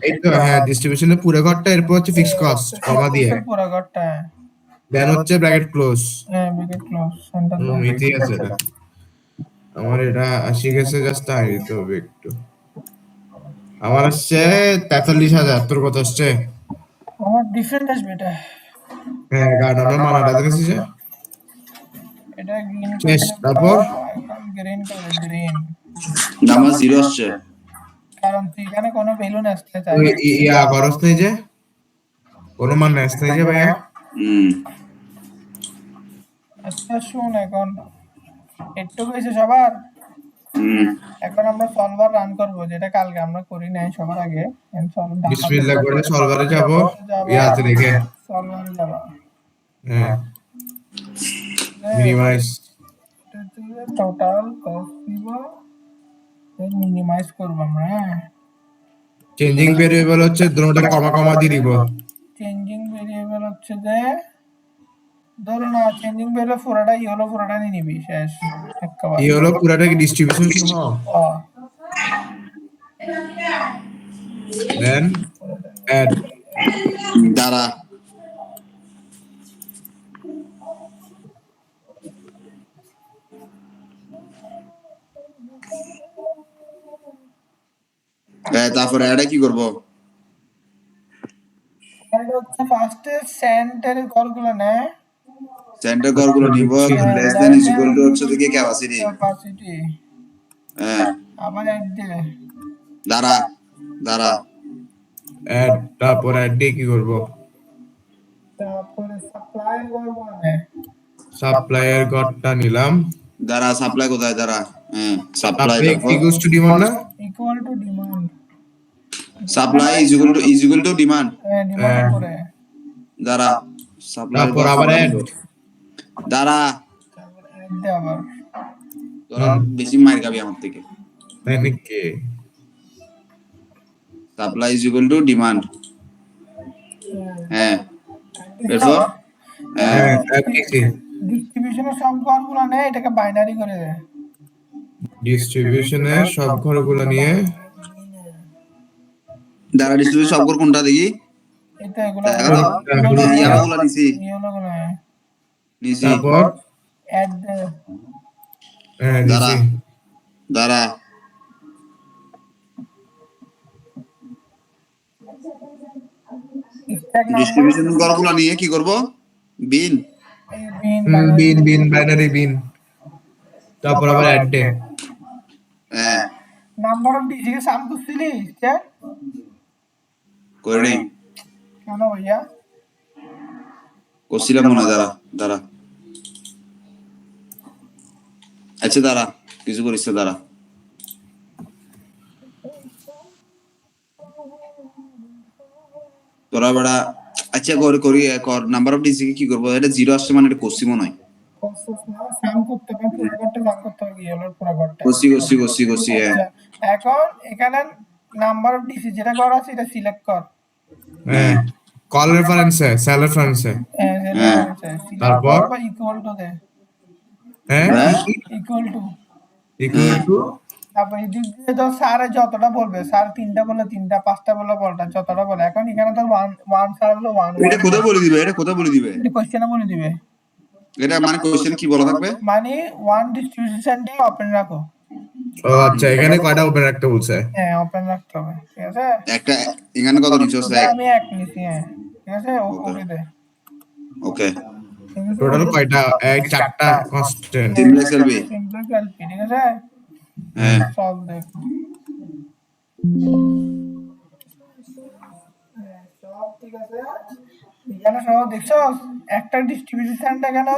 এই তো হ্যাঁ, ডিস্ট্রিবিউশনের পুরো ঘরটা, এরপর হচ্ছে ফিক্স কস্ট কমা দিয়ে পুরো ঘরটা, দেন হচ্ছে ব্র্যাকেট ক্লোজ। হ্যাঁ ব্র্যাকেট ক্লোজ, সেন্টার দে, ইজি আছে এটা, আমার এটা আসি গেছে, জাস্ট তাই তো একটু, আমার আসছে 43,000, তোর কত আসছে? আমার ডিফারেন্ট আসবে এটা, হ্যাঁ, কারণ আমরা মানাটা দেখেছি যে এটা গ্রিন শেষ, তারপর গ্রিন কালার, গ্রিন, আমার জিরো আসছে। কারণ তুই এখানে কোনো বেলুন আসতে চাই, ওই ইয়া খরচ নেই যে, কোনো মান আসছে নেই যে ভাইয়া। হুম আচ্ছা শুন, এখন একটু হয়েছে সবার, হুম এখন আমরা সলভার রান করব, যেটা কালকে আমরা করি নাই সবার আগে, বিসমিল্লাহ করে সলভারে যাব, ইয়াতে রেখে, সলভারে যাব, হ্যাঁ মিনিমাইজ, টোটাল কস্ট দিব, মিনিমাইজ করব আমরা, হ্যাঁ, চেঞ্জিং ভেরিয়েবল হচ্ছে দুটোটা কমা কমা দিয়ে দিব, চেঞ্জিং ভেরিয়েবল হচ্ছে যে, ধরো না চেঞ্জিং ভেরিয়েবল পুরোটা হলো, পুরোটা নিয়ে নিবি, শেষ একেবারে, এই হলো পুরাটা ডিস্ট্রিবিউশন সহ, ও দেন অ্যাড, দাঁড়া, তারপরে এটা কি করবো? এটা হচ্ছে ফার্স্টে সেন্টারের ঘরগুলো নেয়, সেন্টার ঘরগুলো নিব, less than is equal to হচ্ছে কি ক্যাপাসিটি। ক্যাপাসিটি, হ্যাঁ, আবার অ্যাড দেবে, দাঁড়া দাঁড়া, অ্যাড, তারপর অ্যাড দিয়ে কি করব? তারপরে সাপ্লাইয়ের ঘরগুলো নেয়, সাপ্লাইয়ের ঘরটা নিলাম। দাঁড়া, সাপ্লাই কোথায়, দাঁড়া। হ্যাঁ, সাপ্লাই, সাপ্লাই তারপর ইকুয়ালস টু ডিমান্ড না? Equal to demand, supply is equal to demand. Demand করে, দাঁড়া, সাপ্লাই তারপর আবার অ্যাড। দাঁড়া, তারপর অ্যাড দে আবার, তোরা বেশি মার খাবি আমার থেকে। তাই নাকি? Supply is equal to demand. হ্যাঁ, এরপর হ্যাঁ, অ্যাড দিছি। ডিস্ট্রিবিউশনের সব ঘরগুলো নেয়, এটাকে বাইনারি করে দেয়, ডিস্ট্রিবিউশনের সব ঘরগুলো নিয়ে দাঁড়া, ডিস্ট্রিবিউশন সব কোনটা দেখি। এটা এগুলো ইয়াগুলো নিছি, ইয়েগুলো নেয়, নিছি। তারপর অ্যাড দে, হ্যাঁ দাঁড়া দিছি। দাঁড়া, স্ট্যাক নাম্বার, ডিস্ট্রিবিউশন ঘরগুলো নিয়ে কি করব? বিন। বিন বিন বিন বাইনারি বিন, তারপর আবার অ্যাড দে। হ্যাঁ, নাম্বার অফ ডিজিট সাম করছিলি স্ট্যাক, করে নেই, কেন ভাইয়া? করছিলাম মনে হয়। দাঁড়া দাঁড়া, আচ্ছা দাঁড়া, কিছু করিস না, দাঁড়া। তোরা বেড়া, আচ্ছা করি করি কর। নাম্বার অফ ডিসি কি করবো? এটা জিরো আসছে মানে এটা করছি মনে হয়। সাম করতে হবে, পুরো ঘরটা সাম করতে হবে, ইয়েলোর পুরো ঘরটা। করছি, হ্যাঁ। আচ্ছা, এখন এখানে নাম্বার অফ ডিসি যেটা ঘর আছে এটা সিলেক্ট কর, হ্যাঁ, কল রেফারেন্সে, সেল রেফারেন্সে। হ্যাঁ, তারপর ইকুয়াল টু দে, হ্যাঁ হ্যাঁ, ইকুয়াল টু, ইকুয়াল টু। তারপর এদিক দিয়ে তো স্যার যতটা বলবে, স্যার তিনটা বলে তিনটা, পাঁচটা বলে বলটা, যতটা বলে। এখন এখানে তো ওয়ান ওয়ান স্যার হলো ওয়ান, এটা কোথায় বলে দিবে? এটা কোথায় বলে দিবে? কোশ্চেনে বলে দিবে, এটা মানে কোশ্চেন কি বলা থাকবে? মানে ওয়ান ডিস্ট্রিবিউশনটা ওপেন রাখো, ও আচ্ছা, এখানে কয়টা ওপেন রাখতে বলছে? হ্যাঁ ওপেন রাখতে হবে, ঠিক আছে। একটা, এখানে কত নিচে আছে? আমি এক নিছি, হ্যাঁ ঠিক আছে, ওকে দে, ওকে, ঠিক আছে। টোটাল কয়টা? এই চারটা constant. Simplex LB. Simple calculate, ঠিক আছে, হ্যাঁ, সলভ দেখ, সব ঠিক আছে। এখানে সব দেখছো, একটা ডিস্ট্রিবিউশনটা কেন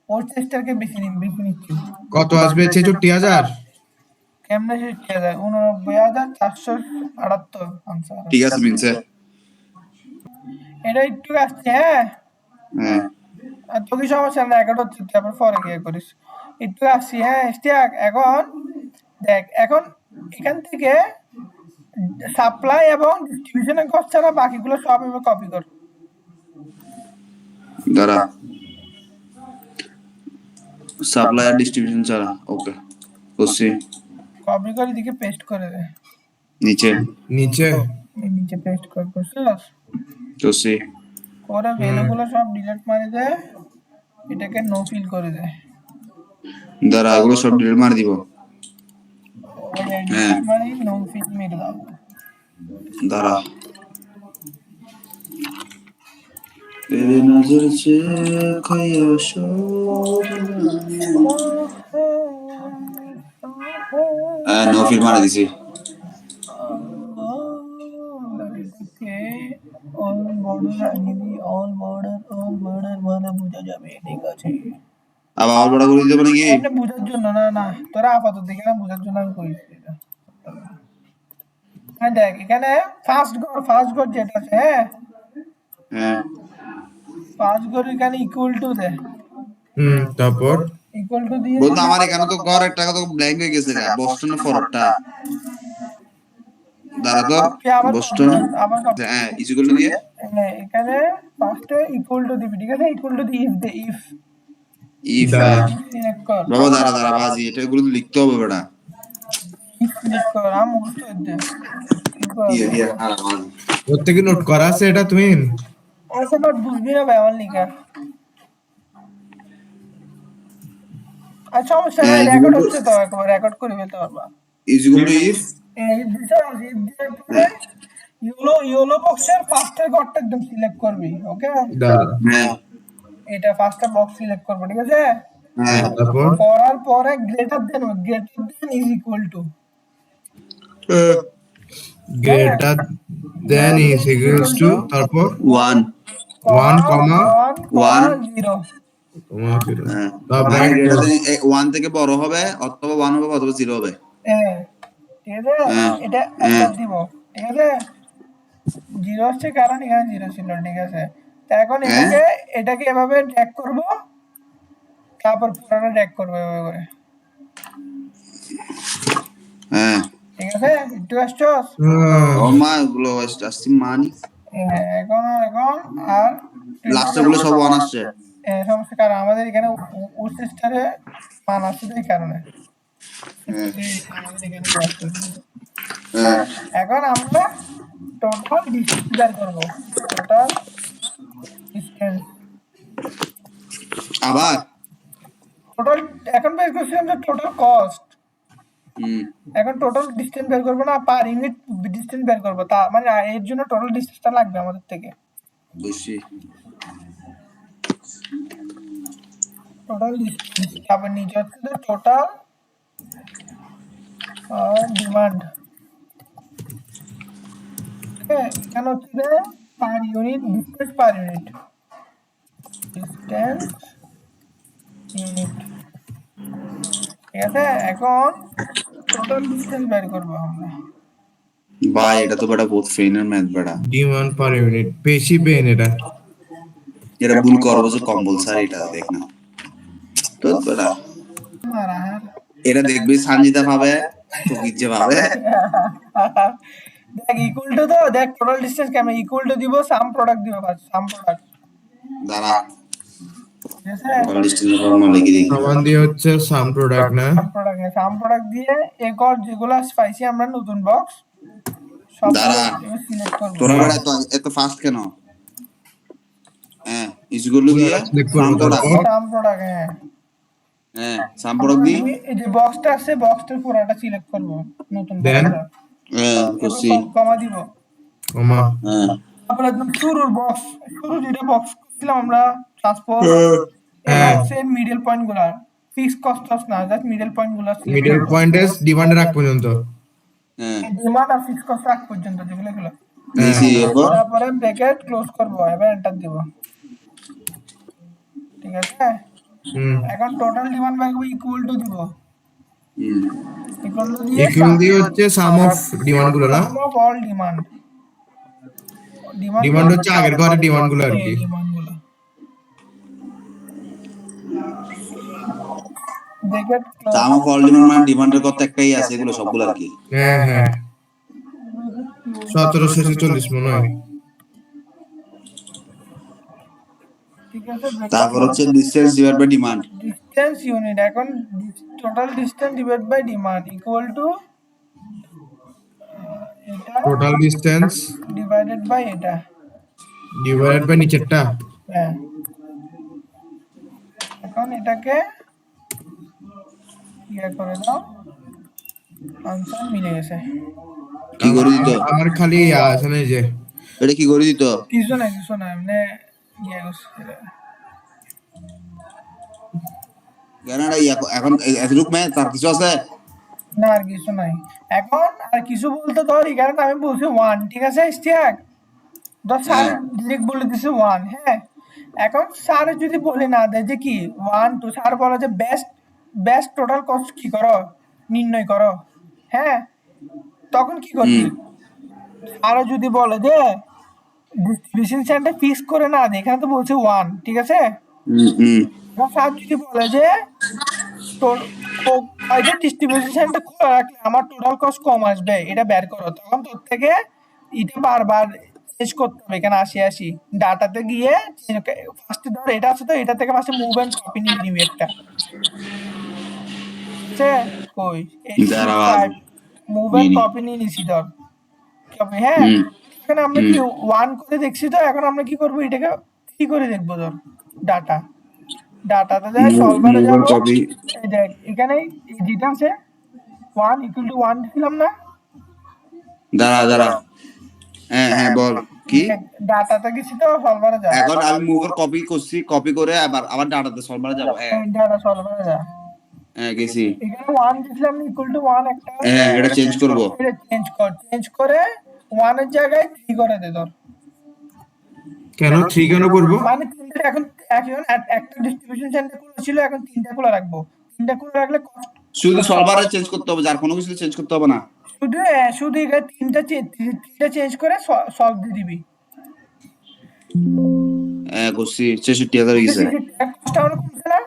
ওর চেষ্টাকে বেশি নিচ্ছি, কত আসবে? 66,000। কেমনে শিখতে যায়? 89,478 আনসার। ঠিক আছে মিনছে। এটা একটু আসছে, হ্যাঁ, হ্যাঁ, আর তোকে সমস্যা না, রেকর্ড হচ্ছে, তারপর পরে গিয়ে করিস। একটু আসছি, হ্যাঁ স্ট্যাক। এখন দেখ, এখন এখান থেকে সাপ্লাই এবং ডিস্ট্রিবিউশনের কস্ট ছাড়া বাকিগুলো সব এবার কপি কর, দাঁড়া, সাপ্লাই আর ডিস্ট্রিবিউশন ছাড়া। ওকে, করছি। কপি করে এদিকে পেস্ট করে দে, নিচে নিচে এই নিচে পেস্ট করছিস, করছি। করে ভ্যালুগুলো সব ডিলিট মারি দে, এটাকে নো ফিল করে দে, দাঁড়া, এগুলো সব ডিলিট মারি দিব। হ্যাঁ, মানে নো ফিল মেরে দাও। দাঁড়া, तेरे नजर से खयाशो নো ফিল মারা দিছি। অল বর্ডার যদি অল বর্ডার মানে বোঝা যাবে, ঠিক আছে। আবার আবার বড় করে দিতে পারি কি? এটা বোঝার জন্য না, না তোরা আপাতত দেখে না, বোঝার জন্য আমি কইছি এটা। হ্যাঁ দেখ, এখানে ফার্স্ট গড় যেটা আছে, হ্যাঁ হ্যাঁ, ফার্স্ট গড় এখানে ইকুয়াল টু দে, তারপর ইকুয়াল টু দিয়ে বন্ধু আমার এখানে তো ঘর একটা তো ব্ল্যাঙ্ক হয়ে গেছে গা, বস্টনের ফরটা। দাঁড়া তো, আবার বস্টন। আবার হ্যাঁ, ইকুয়াল টু দিয়ে এখানে ফার্স্টে ইকুয়াল টু দিবি, ঠিক আছে, ইকুয়াল টু দিয়ে ইফ ইফ। সিলেক্ট কর, বাবা দাঁড়া দাঁড়া বাজি, এটা এগুলো তো লিখতে হবে বেটা। ইফ সিলেক্ট কর, আমি মুখস্থ দে, ওর থেকে নোট করা আছে এটা তুমি? আচ্ছা বাট বুঝবি না ভাই আমার লিখা। আচ্ছা সমস্যা নাই, রেকর্ড হচ্ছে তো, একবার রেকর্ড করে ফেলতে পারবা। Equal to if. এই দিশা ইফ দিয়ে পরে ইয়েলো বক্সের ফার্স্টের ঘরটা একদম সিলেক্ট করবি, ওকে? দাঁড়া, হ্যাঁ এটা ফার্স্টটা বক্স সিলেক্ট করবো, ঠিক আছে? হ্যাঁ তারপর করার পরে greater than is equal to, greater than is equals to তারপর 1 1 comma 0। comma 0 হ্যাঁ তারপর মানে গ্রেটার দেন 1 থেকে বড় হবে অথবা 1 হবে অথবা 0 হবে। হ্যাঁ, ঠিক আছে? হ্যাঁ এটা হ্যাঁ একটা দিব, ঠিক আছে? 0 হচ্ছে কারণ এখানে 0 ছিল, ঠিক আছে? তো এখন হ্যাঁ এটাকে এভাবে ড্র্যাগ করব, তারপর পুরোটা ড্র্যাগ করবো এভাবে করে, হ্যাঁ ঠিক আছে? একটু আসছস? ও মা গুলো আসছে মানি এখন আর লাস্টে গুলো সব 1 আসছে। সমস্যা, কারণ আমাদের এখানে উচ্চস্তরে মান আছে তো, এই কারণে হ্যাঁ আমাদের এখানে আসছে। হ্যাঁ এখন আমরা টোটাল ডিস্টেন্স বের করবো, টোটাল ডিস্টেন্স, আবার টোটাল এখন বের করছিলাম যে টোটাল কস্ট, হুম এখন টোটাল ডিস্টেন্স বের করবো না, পার ইউনিট ডিস্টেন্স বের করবো, তা মানে এর জন্য টোটাল ডিস্টেন্সটা লাগবে আমাদের থেকে, বুঝছি টোটাল ডিস্টেন্স। তারপর নিচে হচ্ছে টোটাল ডিমান্ড, এখানে হচ্ছে per unit distance, per unit distance unit, ঠিক আছে? এখন টোটাল ডিস্টেন্স বের করবো আমরা, ভাই এটা তো বড় বহুত ফেনের ম্যাথ বড় ডিমান্ড পার ইউনিট বেশি পেন এটা এটা ভুল করবো যে কম্পালসারি এটা দেখ না তো বড় মারা হার। এটা দেখবি সানজিদা পাবে তো যে পাবে দেখ ইকুয়াল টু, তো দেখ টোটাল ডিস্টেন্স কেমন, ইকুয়াল টু দিব, সাম প্রোডাক্ট দিব, বাস সাম প্রোডাক্ট, দাঁড়া ঠিক আছে? টোটাল ডিস্টেন্স ফর্মুলা লিখে দিই সমান দিয়ে হচ্ছে সাম প্রোডাক্ট না সাম প্রোডাক্ট দিয়ে এরপর যেগুলো পাইছি আমরা নতুন বক্স সব দাঁড়া সিলেক্ট করব, তোরা বড় এত ফাস্ট কেন হ্যাঁ ইসগুলো দিয়ে সিলেক্ট করবো সাম্পড়া তারপর সাম প্রোডাক্ট, হ্যাঁ হ্যাঁ সাম্পড়া দি এই যে বক্সটা আছে, বক্সটার পুরোটা সিলেক্ট করব, নতুন Then? বক্সটা হ্যাঁ খুশি কমা দিব, কমা হ্যাঁ তারপর একদম শুরুর বক্স, শুরু যেটা বক্স করছিলাম আমরা ট্রান্সপোর্ট, এই হ্যাঁ। বক্সের মিডল পয়েন্ট গুলা, ফিক্স কস্ট না, জাস্ট মিডল পয়েন্ট গুলা মিডল পয়েন্ট এস ডিমান্ড রাখ পর্যন্ত হ্যাঁ ডিমান্ড আর ফিক্স কস্ট রাখ পর্যন্ত যেগুলো গুলো, দিছি এরপর তারপরে ব্র্যাকেট ক্লোজ করব, এবার এন্টার দিব, ঠিক আছে? হুম এখন total demand by equal to দিব, হুম ইকুয়াল টু দিয়ে ইকুয়াল দিয়ে হচ্ছে সাম অফ ডিমান্ড গুলো না sum of all demand, demand হচ্ছে আগের ঘরের ডিমান্ড গুলো আর কি ডিমান্ড গুলো, ব্র্যাকেট ক্লোজ, দাম অফ অল ডিমান্ড মানে ডিমান্ডের কত একটাই আছে এগুলো সবগুলো আর কি হ্যাঁ হ্যাঁ 1746 মনে হয় ঠিক আছে? তারপর হচ্ছে distance divide by demand distance unit, এখন total distance divide by demand equal to এটা টোটাল ডিসটেন্স ডিভাইডেড বাই এটা, ডিভাইডেড বাই নিচেরটা হ্যাঁ। এখন এটাকে ইয়ে করে দাও, আনসার মিলে গেছে, কি করে দিত আমার খালি আসলে এই যে এটা কি করে দিত কিছু না এমনি ইয়ে করছে, কেন এখন এতটুক ম্যাথ তার কিছু আছে না আর কিছু নাই। এখন আর কিছু বলতে ধর, এই কারণে আমি বলছি ওয়ান, ঠিক আছে? ইস্তিয়াক ধর স্যার ডিরেক্ট বলে দিছে ওয়ান, হ্যাঁ? এখন স্যার যদি বলে না দেয় যে কি 1 2, স্যার বলে যে বেস্ট টোটাল কস্ট কি করো, নির্ণয় করো, হ্যাঁ? তখন কি করবি? আরো যদি বলে যে ডিস্ট্রিবিউশন সেন্টার ফিক্স করে না দেয়, এখানে তো বলছে ওয়ান, ঠিক আছে? হুম এবার স্যার যদি বলে যে তোর ডিস্ট্রিবিউশন সেন্টার খোলা রাখলে আমার টোটাল কস্ট কম আসবে, এটা বের করো, তখন তোর থেকে এটা বারবার চেঞ্জ করতে হবে, এখানে আসি ডাটাতে গিয়ে ফার্স্টে ধর এটা আছে, তো এটা থেকে ফার্স্টে মুভ এন্ড কপি নিয়ে নিবি একটা, ঠিক আছে? কই দাঁড়াও। মুভ এন্ড কপি নিয়ে নিছি ধর, কপি, হ্যাঁ? হুম এখানে আমরা কি ওয়ান করে দেখছি, তো এখন আমরা কি করবো, এটাকে কি করে দেখবো ধর, ডাটাতে যায় সলভারে Move যাব, and copy. এই দেখ এখানে যেটা আছে 1 ইকুয়াল টু 1 দিলাম না, দাঁড়া হ্যাঁ হ্যাঁ বল কি ডাটাতে গেছি তো সলভারে যা, এখন আমি মুভের কপি করছি, কপি করে আবার আবার ডাটাতে সলভারে যাব। হ্যাঁ ডাটা সলভারে যা। হ্যাঁ গেছি। এখানে 1 দিছিলাম ইকুয়াল টু 1 একটা, হ্যাঁ এটা চেঞ্জ করব। এটা চেঞ্জ করে 1 এর জায়গায় 3 করে দে ধর। কেন 3 কেন করব? মানে তিনটা এখন এখন একটা ডিস্ট্রিবিউশন সেন্টার খোলা ছিল, এখন তিনটা খোলা রাখবো। তিনটা খোলা রাখলে শুধু সলভারে চেঞ্জ করতে হবে, যার কোনো কিছু চেঞ্জ করতে হবে না। শুধু শুধু এখানে তিনটা চেঞ্জ করে সলভ দিয়ে দিবি। হ্যাঁ করছি, 66,000 হয়ে গেছে। কষ্টটা অনেক কমছে না?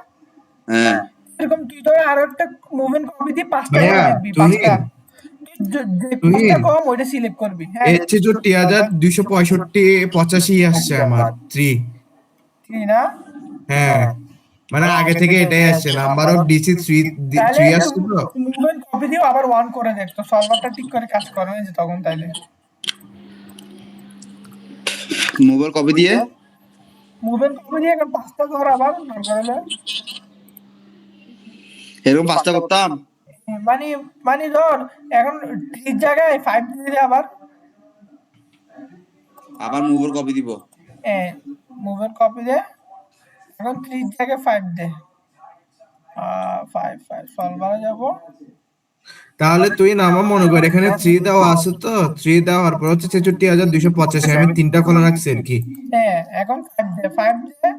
হ্যাঁ এরকম তুই তো আরো একটা মুভমেন্ট কপি দিয়ে 5টা করে ভাইয়া লিখবি, তুহিন 5টা। যে কোনটা তুহিন কম ওইটা সিলেক্ট করবি। হ্যাঁ 61,265 আসছে আমার 3। ঠিক না? হ্যাঁ মানে আগে থেকে এটাই আসছে, নাম্বার অফ ডিসি 3 আসছে তো। মুভমেন্ট কপি দিও আবার 1 করে দেখ তো সলভারটা ঠিক করে কাজ করে না যে তখন তাইলে। মুভের কপি দিয়ে মুভমেন্ট কপি দিয়ে এখন 5টা কর আবার দরকার হলে। এরকম 5টা করতাম। মানে মানে ধর এখন 3 জায়গায় 5 দিয়ে দে আবার। আবার মুভের কপি দিব। মুভমেন্ট কপি দে, এখন 3 জায়গায় 5 দে। 5 সলভারে যাব। তাহলে তুই না আমার মনে কর এখানে 3 দেওয়া আছে তো, 3 দেওয়ার পর হচ্ছে 66,285, আমি 3টা খোলা রাখছি আর কি। এখন 5 দে, 5 দে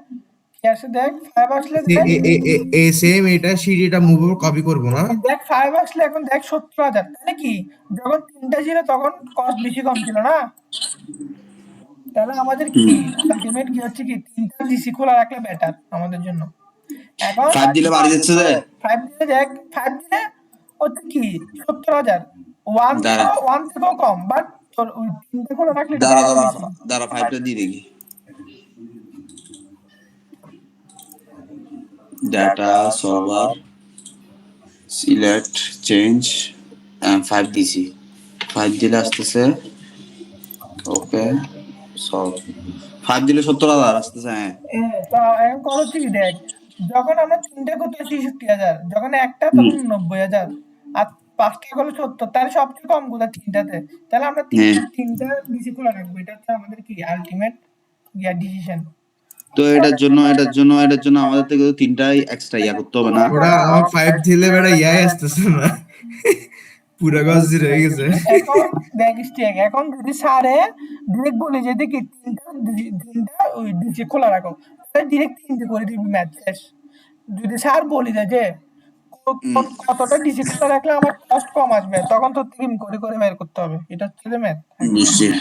কি আসে দেখ, 5 আসলে দেখ, সেম এটা সিডিটা মুভ কপি করব না? দেখ 5 আসলে এখন দেখ 70,000, তাহলে কি যখন 3টা ছিল তখন কস্ট বেশি কম ছিল না? তাহলে আমাদের কি আলটিমেট কি হচ্ছে কি 3টা ডিসি খোলা রাখলে বেটার আমাদের জন্য। এখন 5 দিলে বাড়ি যাচ্ছে যে। 5 দিলে দেখ, 5 দিলে হচ্ছে কি 70,000, 1 দাঁড়া তো 1 থেকেও কম, বাট তোর ওই 3টা খোলা রাখলে এটা দাঁড়া বেশি। দাঁড়া দাঁড়া 5টা দিয়ে দেখি। ডাটা সলভার সিলেক্ট চেঞ্জ 5 দিছি, 5 দিলে আসতেছে। ওকে সলভ 5 দিলে 70,000 আসতেছে। হ্যাঁ তা এখন কত হচ্ছে কি দেখ, যখন আমরা 3টা করতে 63,000, যখন একটা তখন 90,000, আর 5টা করলে 70, তাহলে সবচেয়ে কম কোথায় 3টাতে? তাহলে আমরা হ্যাঁ। 3টা ডিসি খোলা রাখবো, এটা হচ্ছে আমাদের কি আলটিমেট ডিসিশন। তো এটার জন্য আমাদের থেকে তো 3টাই এক্সট্রা ইয়া করতে হবে না? ওরা আমার 5 দিলে বেটা ইয়াই আসতেছে না, পুরো গজ জিরো হয়ে গেছে। এখন দেখ স্টেক, এখন যদি স্যারে ডিরেক্ট বলে যে দেখি 3টা ওই ডিসি খোলা রাখো, তাহলে ডিরেক্ট 3টে করে দিবি, ম্যাচ শেষ। যদি স্যার বলি দেয় যে কতটা ডিসি খোলা রাখলে আমার কস্ট কম আসবে, তখন তোর থেকে করে করে বের করতে হবে, এটা হচ্ছে যে ম্যাথ। নিশ্চয়ই।